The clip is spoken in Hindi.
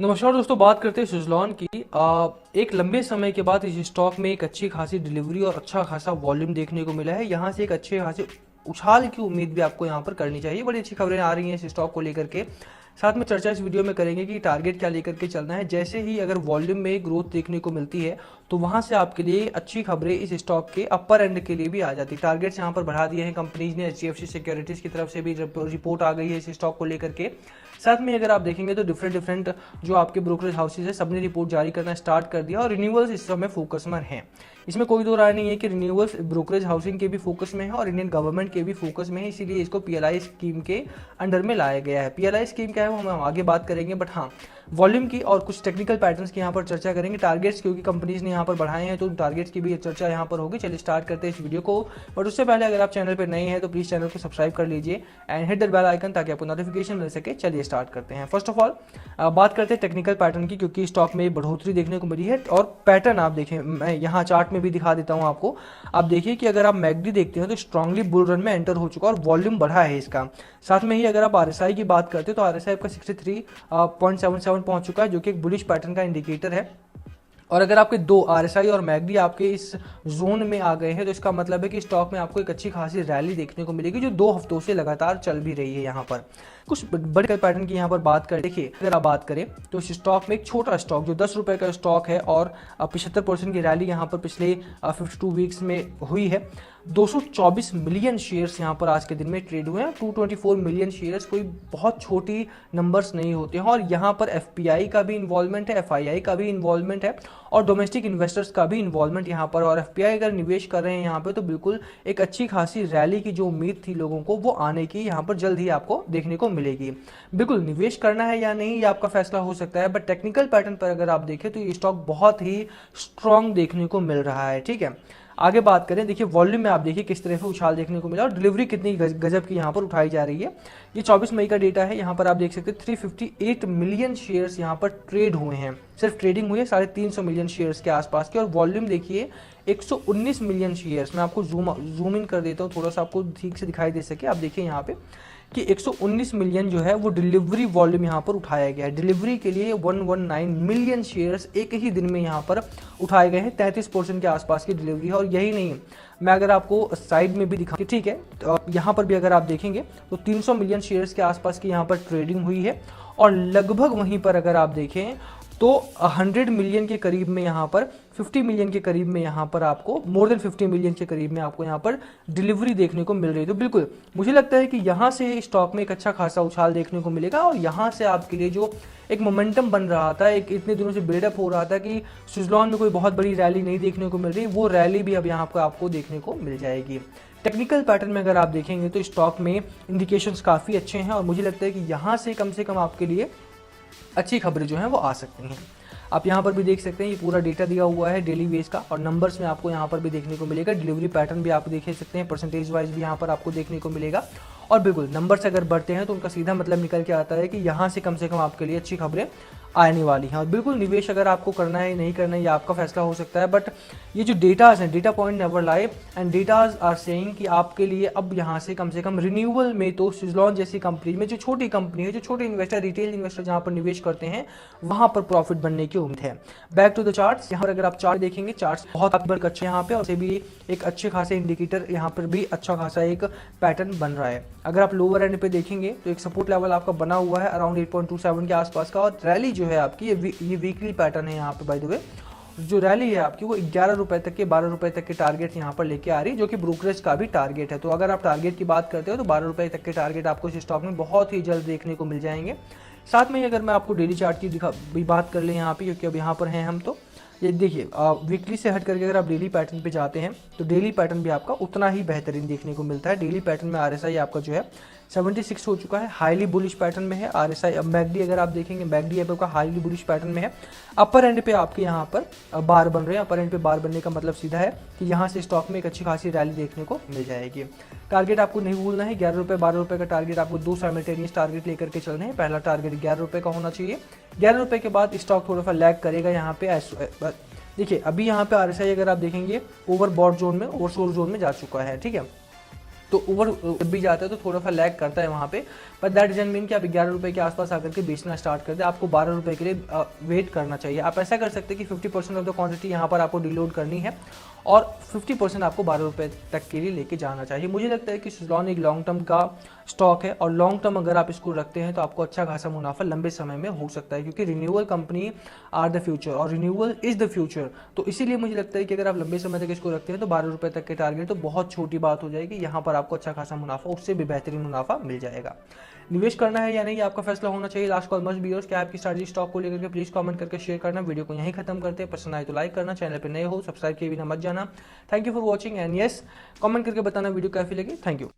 नमस्कार दोस्तों, बात करते हैं सुज़लॉन की। एक लंबे समय के बाद इस स्टॉक में एक अच्छी खासी डिलीवरी और अच्छा खासा वॉल्यूम देखने को मिला है। यहाँ से एक अच्छे खासे उछाल की उम्मीद भी आपको यहाँ पर करनी चाहिए। बड़ी अच्छी खबरें आ रही हैं इस स्टॉक को लेकर के। साथ में चर्चा इस वीडियो में करेंगे कि टारगेट क्या लेकर के चलना है। जैसे ही अगर वॉल्यूम में ग्रोथ देखने को मिलती है तो वहां से आपके लिए अच्छी खबरें इस स्टॉक के अपर एंड के लिए भी आ जाती है। टारगेट्स यहाँ पर बढ़ा दिए हैं कंपनीज ने। एचडीएफसी सिक्योरिटीज की तरफ से भी रिपोर्ट आ गई है इस स्टॉक को लेकर के। साथ में अगर आप देखेंगे तो डिफरेंट जो आपके ब्रोकरेज हाउसेज है सबने रिपोर्ट जारी करना स्टार्ट कर दिया और रिन्यूअल्स इस समय फोकस में हैं। इसमें कोई दो राय नहीं है कि रिन्यूअल्स ब्रोकरेज हाउसिंग के भी फोकस में है और इंडियन गवर्नमेंट के भी फोकस में है, इसीलिए इसको पीएलआई स्कीम के अंडर में लाया गया है। पीएलआई स्कीम क्या है वो हम आगे बात करेंगे, बट हाँ, वॉल्यूम की और कुछ टेक्निकल पैटर्न्स की यहाँ पर चर्चा करेंगे। टारगेट्स क्योंकि कंपनीज ने यहाँ पर बढ़ाए हैं तो टारगेट्स की भी चर्चा यहाँ पर होगी। चलिए स्टार्ट करते हैं इस वीडियो को। बट उससे पहले अगर आप चैनल पर नए हैं तो प्लीज चैनल को सब्सक्राइब कर लीजिए and hit the bell icon ताकि आपको नोटिफिकेशन मिल सके। चलिए स्टार्ट करते हैं। फर्स्ट ऑफ ऑल बात करते हैं टेक्निकल पैटर्न की, क्योंकि स्टॉक में बढ़ोतरी देखने को मिली है और पैटर्न आप देखें, मैं यहाँ चार्ट में भी दिखा देता हूँ आपको। आप देखिए कि अगर आप मैगडी देखते हैं तो स्ट्रांगली बुल रन में एंटर हो चुका और वॉल्यूम बढ़ा है इसका। साथ में ही अगर आप आरएसआई की बात करते हैं तो आरएसआई आपका 63.77 पहुंच चुका है, जो कि एक बुलिश पैटर्न का इंडिकेटर है। और अगर आपके दो आरएसआई और मैगडी आपके इस जोन में आ गए हैं तो इसका मतलब है कि स्टॉक में आपको एक अच्छी खासी रैली देखने को मिलेगी जो 2 हफ्तों से लगातार चल भी रही है। यहाँ पर कुछ बड़े पैटर्न की यहाँ पर बात करें, देखिए अगर आप बात करें तो इस स्टॉक में एक छोटा स्टॉक जो 10 रुपए का स्टॉक है और 75% की रैली यहाँ पर पिछले 52 वीक्स में हुई है। 224 मिलियन शेयर्स यहाँ पर आज के दिन में ट्रेड हुए हैं। 224 मिलियन शेयर्स कोई बहुत छोटी नंबर्स नहीं होते हैं और यहाँ पर एफपीआई का भी इन्वॉल्वमेंट है, एफआईआई का भी इन्वॉल्वमेंट है और डोमेस्टिक इन्वेस्टर्स का भी इन्वॉल्वमेंट यहाँ पर। और एफपीआई अगर निवेश कर रहे हैं यहाँ पे तो बिल्कुल एक अच्छी खासी रैली की जो उम्मीद थी लोगों को वो आने की यहाँ पर जल्द ही आपको देखने को मिलेगी। बिल्कुल निवेश करना है या नहीं ये आपका फैसला हो सकता है, बट टेक्निकल पैटर्न पर अगर आप देखें तो ये स्टॉक बहुत ही स्ट्रांग देखने को मिल रहा है। ठीक है, आगे बात करें, देखिए वॉल्यूम में आप देखिए किस तरह से उछाल देखने को मिला और डिलीवरी कितनी गजब की यहाँ पर उठाई जा रही है। ये 24 मई का डेटा है। यहाँ पर आप देख सकते हैं 358 मिलियन शेयर्स यहाँ पर ट्रेड हुए हैं। सिर्फ ट्रेडिंग हुई है 350 मिलियन शेयर्स के आसपास की और वॉल्यूम देखिए 119 मिलियन शेयर्स। मैं आपको जूम इन कर देता हूँ थोड़ा सा आपको ठीक से दिखाई दे सके। आप देखिए यहाँ पे कि 119 मिलियन जो है वो डिलीवरी वॉल्यूम यहाँ पर उठाया गया है। डिलीवरी के लिए 119 मिलियन शेयर्स एक ही दिन में यहाँ पर उठाए गए हैं। 33% के आसपास की डिलीवरी है। और यही नहीं, मैं अगर आपको साइड में भी दिखा, ठीक है, तो यहाँ पर भी अगर आप देखेंगे तो 300 मिलियन शेयर्स के आसपास की यहाँ पर ट्रेडिंग हुई है और लगभग वहीं पर अगर आप देखें तो 100 मिलियन के करीब में यहाँ पर 50 मिलियन के करीब में यहाँ पर आपको मोर देन 50 मिलियन के करीब में आपको यहाँ पर डिलीवरी देखने को मिल रही है। तो बिल्कुल मुझे लगता है कि यहाँ से स्टॉक में एक अच्छा खासा उछाल देखने को मिलेगा और यहाँ से आपके लिए जो एक मोमेंटम बन रहा था, एक इतने दिनों से बिल्डअप हो रहा था कि सुज़लॉन में कोई बहुत बड़ी रैली नहीं देखने को मिल रही, वो रैली भी अब यहाँ पर आपको देखने को मिल जाएगी। टेक्निकल पैटर्न में अगर आप देखेंगे तो स्टॉक में इंडिकेशंस काफ़ी अच्छे हैं और मुझे लगता है कि यहाँ से कम आपके लिए अच्छी खबरें जो हैं वो आ सकती हैं। आप यहाँ पर भी देख सकते हैं ये पूरा डेटा दिया हुआ है डेली बेस का और नंबर्स में आपको यहाँ पर भी देखने को मिलेगा। डिलीवरी पैटर्न भी आप देख सकते हैं, परसेंटेज वाइज भी यहाँ पर आपको देखने को मिलेगा। और बिल्कुल नंबर्स अगर बढ़ते हैं तो उनका सीधा मतलब निकल के आता है कि यहाँ से कम आपके लिए अच्छी खबरें आने वाली हैं। और बिल्कुल निवेश अगर आपको करना है नहीं करना है ये आपका फैसला हो सकता है, बट ये जो डेटाज हैं, data point never lie and datas are saying कि आपके लिए अब यहाँ से कम रिन्यूअल में तो सुज़लॉन जैसी कंपनी में जो छोटी कंपनी है, जो छोटे इन्वेस्टर, रिटेल इन्वेस्टर जहाँ पर निवेश करते हैं वहाँ पर प्रॉफिट बनने की उम्मीद है। बैक टू द चार्ट्स, यहाँ पर अगर आप चार्ट देखेंगे, चार्ट्स बहुत अच्छे यहाँ पे और से भी एक अच्छे खासे इंडिकेटर यहाँ पर भी अच्छा खासा एक पैटर्न बन रहा है। अगर आप लोअर एंड पे देखेंगे तो एक सपोर्ट लेवल आपका बना हुआ है अराउंड 8.27 के आसपास का और रैली जो है आपकी ये वीकली पैटर्न है यहाँ पे। बाय द वे जो रैली है आपकी वो 11 रुपए तक के 12 रुपए तक के टारगेट यहाँ पर लेके आ रही है, जो कि ब्रोकरेज का भी टारगेट है। तो अगर आप टारगेट की बात करते हो तो 12 रुपए तक के टारगेट आपको इस स्टॉक में बहुत ही जल्द देखने को मिल जाएंगे। साथ में अगर मैं आपको डेली चार्ट की भी बात कर ले यहाँ पे, क्योंकि अब यहाँ पर हैं हम, तो ये देखिए वीकली से हट करके अगर आप डेली पैटर्न पे जाते हैं तो डेली पैटर्न भी आपका उतना ही बेहतरीन देखने को मिलता है। डेली पैटर्न में आरएसआई आपका जो है 76 हो चुका है, हाईली बुलिश पैटर्न में है आरएसआई। अब मैगडी अगर आप देखेंगे, मैगडी आपका हाईली बुलिश पैटर्न में है। अपर एंड पे आपके यहाँ पर बार बन रहे हैं। अपर एंड पे बार बनने का मतलब सीधा है कि यहाँ से स्टॉक में एक अच्छी खासी रैली देखने को मिल जाएगी। टारगेट आपको नहीं भूलना है, 11 रुपये 12 रुपये का टारगेट आपको 2 साइमल्टेनियस टारगेट लेकर के चलने हैं। पहला टारगेट 11 रुपये का होना चाहिए। 11 रुपये के बाद स्टॉक थोड़ा सा लैग करेगा यहाँ पे। देखिए अभी यहाँ पे आरएसआई अगर आप देखेंगे ओवरबॉट जोन में, ओवरसोल्ड जोन में जा चुका है। ठीक है, तो ऊपर जब भी जाता है तो थोड़ा सा लैग करता है वहाँ पे, बट दैट डजंट मीन कि आप 11 रुपये के आसपास आकर के बेचना स्टार्ट कर दें। आपको 12 रुपये के लिए वेट करना चाहिए। आप ऐसा कर सकते हैं कि 50% ऑफ द क्वांटिटी यहाँ पर आपको डिलोड करनी है और 50% आपको 12 रुपये तक के लिए लेके जाना चाहिए। मुझे लगता है कि सुज़लॉन एक लॉन्ग टर्म का स्टॉक है और लॉन्ग टर्म अगर आप इसको रखते हैं तो आपको अच्छा खासा मुनाफा लंबे समय में हो सकता है, क्योंकि renewable company are the future और रिन्यूएबल इज द फ्यूचर। तो इसीलिए मुझे लगता है कि अगर आप लंबे समय तक इसको रखते हैं तो 12 रुपये तक के टारगेट तो बहुत छोटी बात हो जाएगी। यहाँ पर आपको अच्छा खासा मुनाफा, उससे भी बेहतरीन मुनाफा मिल जाएगा। निवेश करना है या नहीं, आपका फैसला होना चाहिए। Last call must be yours. क्या आपकी स्ट्रैटेजी स्टॉक को लेकर के प्लीज कमेंट करके शेयर करना। वीडियो को यहीं खत्म करते हैं। पसंद आए तो लाइक करना, चैनल पे नए हो सब्सक्राइब किए बिना मत जाना। Thank you for watching and yes comment करके बताना वीडियो कैसी लगी। Thank you.